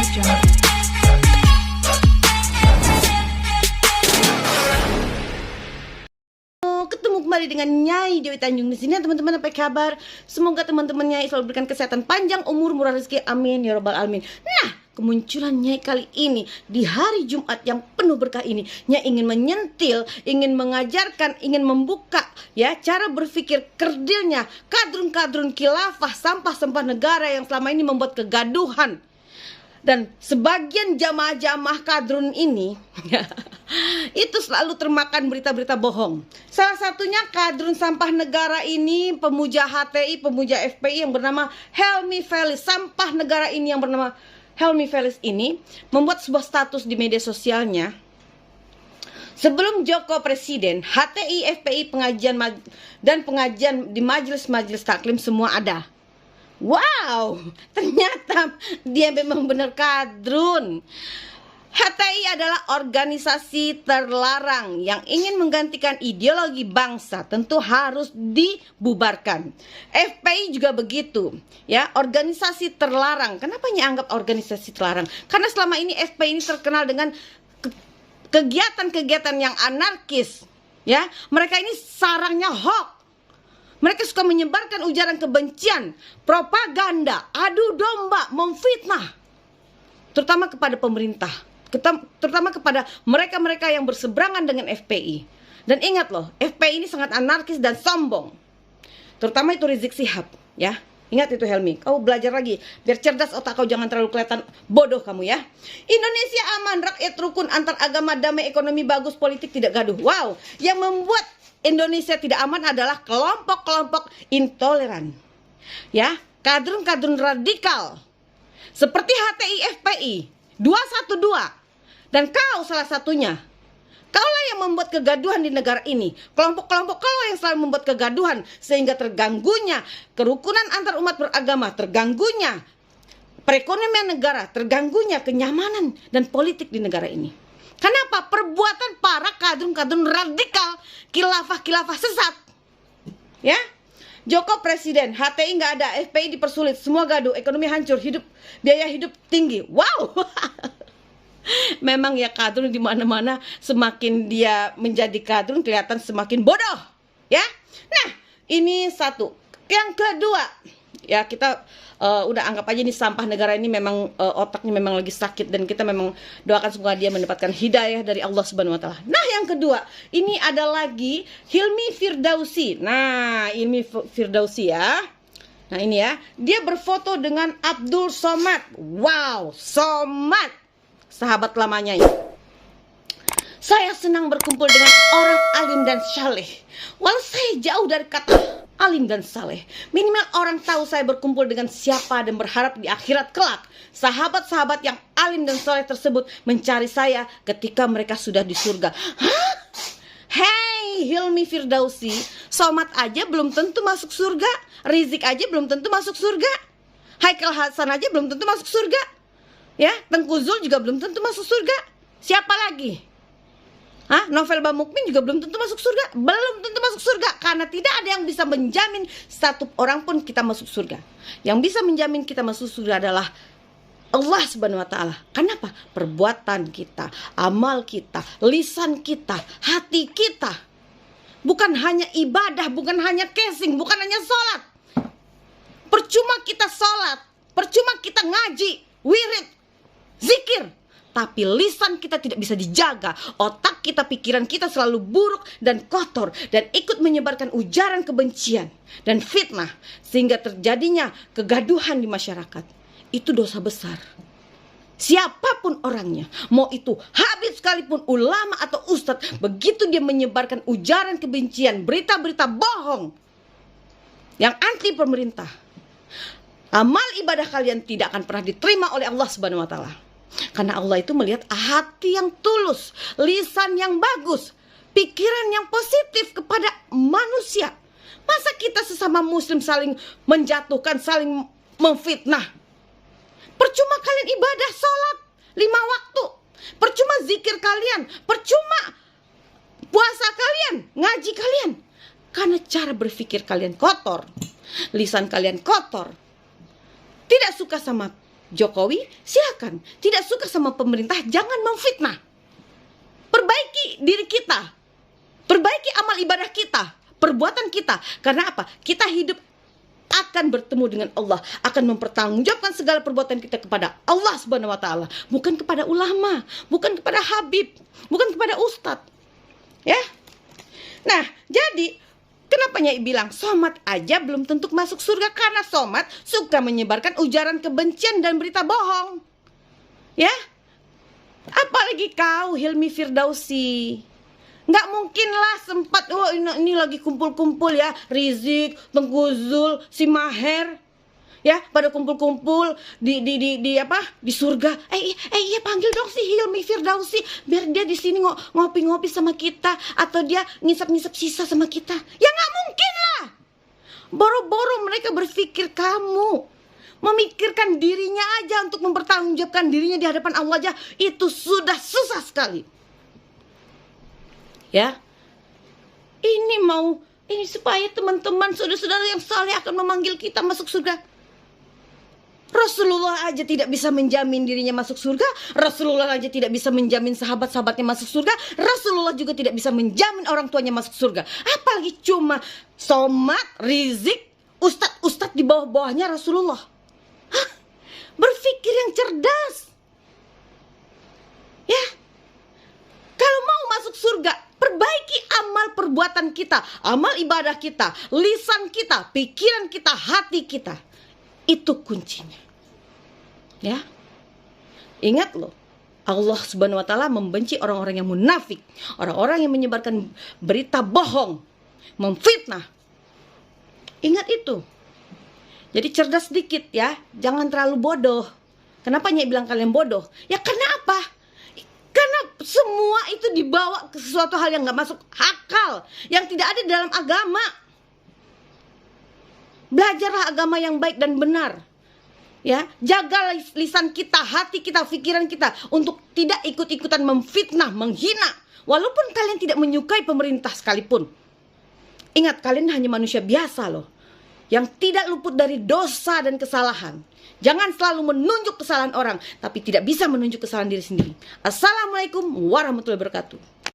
Ketemu kembali dengan Nyai Dewi Tanjung di sini, teman-teman. Apa kabar? Semoga teman-teman Nyai selalu berikan kesehatan panjang, umur, murah rezeki, amin ya robbal alamin. Nah, kemunculan Nyai kali ini di hari Jumat yang penuh berkah ini, Nyai ingin menyentil, ingin mengajarkan, ingin membuka ya cara berpikir kerdilnya kadrun-kadrun khilafah, sampah-sampah negara yang selama ini membuat kegaduhan. Dan sebagian jamaah-jamaah kadrun ini itu selalu termakan berita-berita bohong. Salah satunya kadrun sampah negara ini, pemuja HTI, pemuja FPI yang bernama Helmi Felis. Sampah negara ini yang bernama Helmi Felis ini membuat sebuah status di media sosialnya. Sebelum Joko Presiden, HTI, FPI, pengajian dan pengajian di majelis-majelis taklim semua ada. Wow, ternyata dia memang benar kadrun. HTI adalah organisasi terlarang yang ingin menggantikan ideologi bangsa, tentu harus dibubarkan. FPI juga begitu, ya, organisasi terlarang. Kenapa dianggap organisasi terlarang? Karena selama ini FPI ini terkenal dengan kegiatan-kegiatan yang anarkis, ya. Mereka ini sarangnya hoax. Mereka suka menyebarkan ujaran kebencian, propaganda, adu domba, memfitnah, terutama kepada pemerintah, terutama kepada mereka-mereka yang berseberangan dengan FPI. Dan ingat loh, FPI ini sangat anarkis dan sombong, terutama itu Rizik Syihab, ya. Ingat itu Helmi, kau belajar lagi biar cerdas otak kau, jangan terlalu kelihatan bodoh kamu ya. Indonesia aman, rakyat rukun, antar agama damai, ekonomi bagus, politik tidak gaduh. Wow, yang membuat Indonesia tidak aman adalah kelompok-kelompok intoleran, ya, kadrun-kadrun radikal seperti HTI, FPI, 212, dan kau salah satunya. Kaulah yang membuat kegaduhan di negara ini. Kelompok-kelompok kau yang selalu membuat kegaduhan sehingga terganggunya kerukunan antar umat beragama, terganggunya perekonomian negara, terganggunya kenyamanan dan politik di negara ini. Kenapa? Perbuatan para kadrun-kadrun radikal, khilafah-khilafah sesat, ya. Joko Presiden, HTI nggak ada, FPI dipersulit, semua gaduh, ekonomi hancur, biaya hidup tinggi. Wow. Memang ya, kadrun di mana-mana semakin dia menjadi kadrun kelihatan semakin bodoh, ya. Nah, ini satu. Yang kedua, ya, kita udah anggap aja ini sampah negara ini memang otaknya memang lagi sakit, dan kita memang doakan semoga dia mendapatkan hidayah dari Allah Subhanahu wa taala. Nah, yang kedua, ini ada lagi Hilmi Firdausi. Nah, Hilmi Firdausi ya. Nah, ini ya, dia berfoto dengan Abdul Somad. Wow, Somad, sahabat lamanya ya. Saya senang berkumpul dengan orang alim dan saleh. Walau saya jauh dari kata alim dan saleh, minimal orang tahu saya berkumpul dengan siapa dan berharap di akhirat kelak sahabat-sahabat yang alim dan saleh tersebut mencari saya ketika mereka sudah di surga. Hah? Hey, Hilmi Firdausi, Somad aja belum tentu masuk surga, Rizik aja belum tentu masuk surga, Haikal Hasan aja belum tentu masuk surga, ya, Tengku Zul juga belum tentu masuk surga. Siapa lagi? Novel Bamukmin juga belum tentu masuk surga. Belum tentu masuk surga, karena tidak ada yang bisa menjamin satu orang pun kita masuk surga. Yang bisa menjamin kita masuk surga adalah Allah Subhanahu wa taala. Kenapa? Perbuatan kita, amal kita, lisan kita, hati kita. Bukan hanya ibadah, bukan hanya casing, bukan hanya sholat. Percuma kita sholat, percuma kita ngaji, wirid, zikir, tapi lisan kita tidak bisa dijaga, otak kita, pikiran kita selalu buruk dan kotor, dan ikut menyebarkan ujaran kebencian dan fitnah, sehingga terjadinya kegaduhan di masyarakat. Itu dosa besar. Siapapun orangnya, mau itu habib sekalipun, ulama atau ustadz, begitu dia menyebarkan ujaran kebencian, berita-berita bohong yang anti pemerintah, amal ibadah kalian tidak akan pernah diterima oleh Allah Subhanahu wa taala. Karena Allah itu melihat hati yang tulus, lisan yang bagus, pikiran yang positif kepada manusia. Masa kita sesama muslim saling menjatuhkan, saling memfitnah? Percuma kalian ibadah sholat 5 waktu, percuma zikir kalian, percuma puasa kalian, ngaji kalian, karena cara berpikir kalian kotor, lisan kalian kotor, tidak suka sama Jokowi, silakan. Tidak suka sama pemerintah, jangan memfitnah. Perbaiki diri kita, perbaiki amal ibadah kita, perbuatan kita. Karena apa? Kita hidup akan bertemu dengan Allah, akan mempertanggungjawabkan segala perbuatan kita kepada Allah Subhanahu wa taala, bukan kepada ulama, bukan kepada habib, bukan kepada ustadz. Ya. Nah, jadi kenapa Nyai bilang somat aja belum tentu masuk surga? Karena somat suka menyebarkan ujaran kebencian dan berita bohong. Ya. Apalagi kau Hilmi Firdausi. Nggak mungkin lah sempat, ini lagi kumpul-kumpul ya, Rizik, Tengku Zul, si Maher, ya pada kumpul-kumpul di surga. Iya panggil dong si Hilmi Firdausi biar dia di sini ngopi-ngopi sama kita, atau dia ngisap-ngisap sisa sama kita. Ya nggak mungkin lah. Boro-boro mereka berpikir kamu memikirkan dirinya aja untuk mempertanggungjawabkan dirinya di hadapan Allah aja itu sudah susah sekali. Ya, ini supaya teman-teman saudara-saudara yang saleh akan memanggil kita masuk surga. Rasulullah aja tidak bisa menjamin dirinya masuk surga, Rasulullah aja tidak bisa menjamin sahabat-sahabatnya masuk surga, Rasulullah juga tidak bisa menjamin orang tuanya masuk surga. Apalagi cuma Somad, Rizik, ustadz di bawah-bawahnya Rasulullah. Hah? Berpikir yang cerdas. Ya, kalau mau masuk surga, perbaiki amal perbuatan kita, amal ibadah kita, lisan kita, pikiran kita, hati kita. Itu kuncinya. Ya. Ingat loh, Allah Subhanahu wa taala membenci orang-orang yang munafik, orang-orang yang menyebarkan berita bohong, memfitnah. Ingat itu. Jadi cerdas sedikit ya, jangan terlalu bodoh. Kenapa Nyai bilang kalian bodoh? Ya karena apa? Karena semua itu dibawa ke sesuatu hal yang gak masuk akal, yang tidak ada di dalam agama. Belajarlah agama yang baik dan benar. Ya, jaga lisan kita, hati kita, pikiran kita untuk tidak ikut-ikutan memfitnah, menghina. Walaupun kalian tidak menyukai pemerintah sekalipun. Ingat, kalian hanya manusia biasa loh, yang tidak luput dari dosa dan kesalahan. Jangan selalu menunjuk kesalahan orang, tapi tidak bisa menunjuk kesalahan diri sendiri. Assalamualaikum warahmatullahi wabarakatuh.